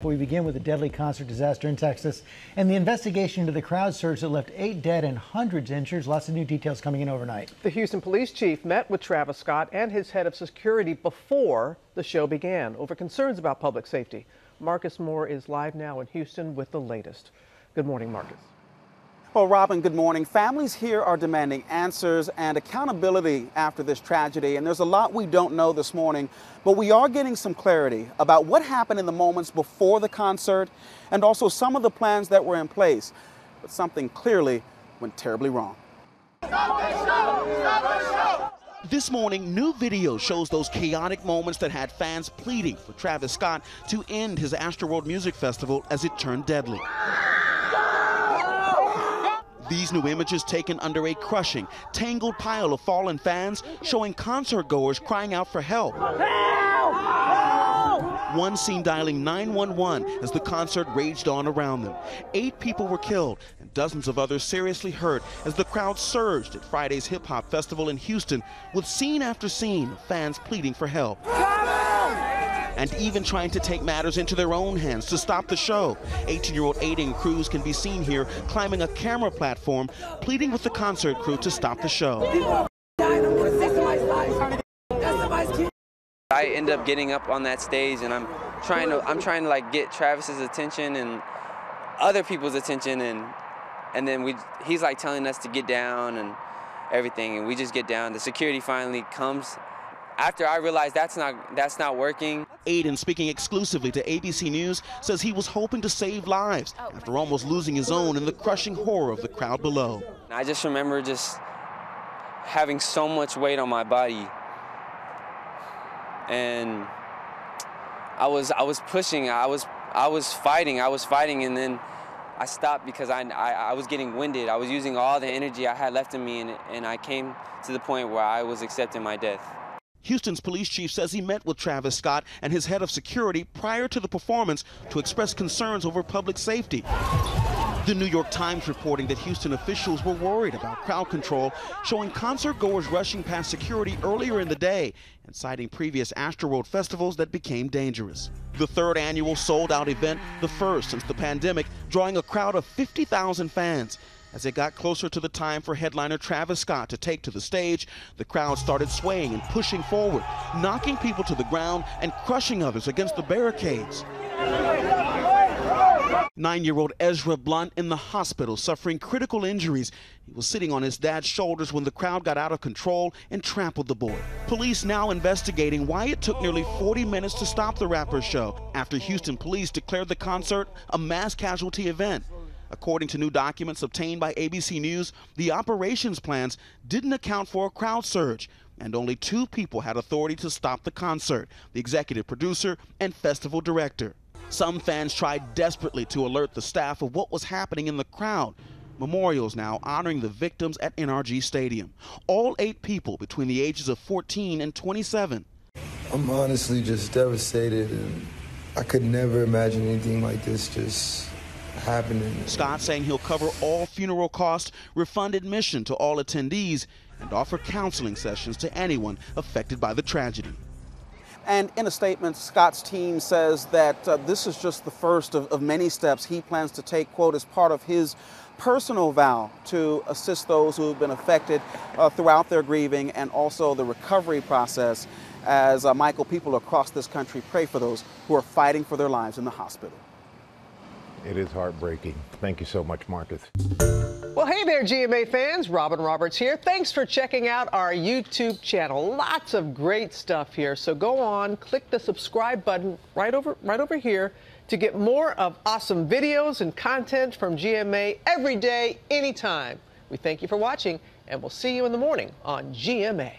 We begin with a deadly concert disaster in Texas and the investigation into the crowd surge that left 8 dead and hundreds injured. Lots of new details coming in overnight. The Houston police chief met with Travis Scott and his head of security before the show began over concerns about public safety. Marcus Moore is live now in Houston with the latest. Good morning, Marcus. Well, Robin, good morning. Families here are demanding answers and accountability after this tragedy, and there's a lot we don't know this morning, but we are getting some clarity about what happened in the moments before the concert and also some of the plans that were in place. But something clearly went terribly wrong. Stop the show! Stop the show! This morning, new video shows those chaotic moments that had fans pleading for Travis Scott to end his Astroworld music festival as it turned deadly. These new images taken under a crushing, tangled pile of fallen fans showing concert goers crying out for help. One seen dialing 911 as the concert raged on around them. 8 people were killed and dozens of others seriously hurt as the crowd surged at Friday's hip-hop festival in Houston with scene after scene of fans pleading for help. And even trying to take matters into their own hands to stop the show. 18-year-old Ayden Cruz can be seen here climbing a camera platform, pleading with the concert crew to stop the show. I end up getting up on that stage and I'm trying to like get Travis's attention and other people's attention, and then he's like telling us to get down and everything, and we just get down. The security finally comes. After I realized that's not working. Ayden, speaking exclusively to ABC News, says he was hoping to save lives after almost losing his own in the crushing horror of the crowd below. I just remember just having so much weight on my body, and I was pushing, I was fighting, and then I stopped because I was getting winded. I was using all the energy I had left in me, and I came to the point where I was accepting my death. Houston's police chief says he met with Travis Scott and his head of security prior to the performance to express concerns over public safety. The New York Times reporting that Houston officials were worried about crowd control, showing concert goers rushing past security earlier in the day and citing previous Astroworld festivals that became dangerous. The 3rd annual sold-out event, the first since the pandemic, drawing a crowd of 50,000 fans. As it got closer to the time for headliner Travis Scott to take to the stage, the crowd started swaying and pushing forward, knocking people to the ground and crushing others against the barricades. 9-year-old Ezra Blunt in the hospital suffering critical injuries. He was sitting on his dad's shoulders when the crowd got out of control and trampled the boy. Police now investigating why it took nearly 40 minutes to stop the rapper's show after Houston police declared the concert a mass casualty event. According to new documents obtained by ABC News, the operations plans didn't account for a crowd surge, and only 2 people had authority to stop the concert, the executive producer and festival director. Some fans tried desperately to alert the staff of what was happening in the crowd. Memorials now honoring the victims at NRG Stadium. All 8 people between the ages of 14 and 27. I'm honestly just devastated, and I could never imagine anything like this just happening. Scott saying he'll cover all funeral costs, refund admission to all attendees, and offer counseling sessions to anyone affected by the tragedy. And in a statement, Scott's team says that this is just the first of many steps he plans to take, quote, as part of his personal vow to assist those who have been affected throughout their grieving and also the recovery process as, Michael, people across this country pray for those who are fighting for their lives in the hospital. It is heartbreaking. Thank you so much, Marcus. Well, hey there, GMA fans. Robin Roberts here. Thanks for checking out our YouTube channel. Lots of great stuff here. So go on, click the subscribe button right over here to get more of awesome videos and content from GMA every day, anytime. We thank you for watching, and we'll see you in the morning on GMA.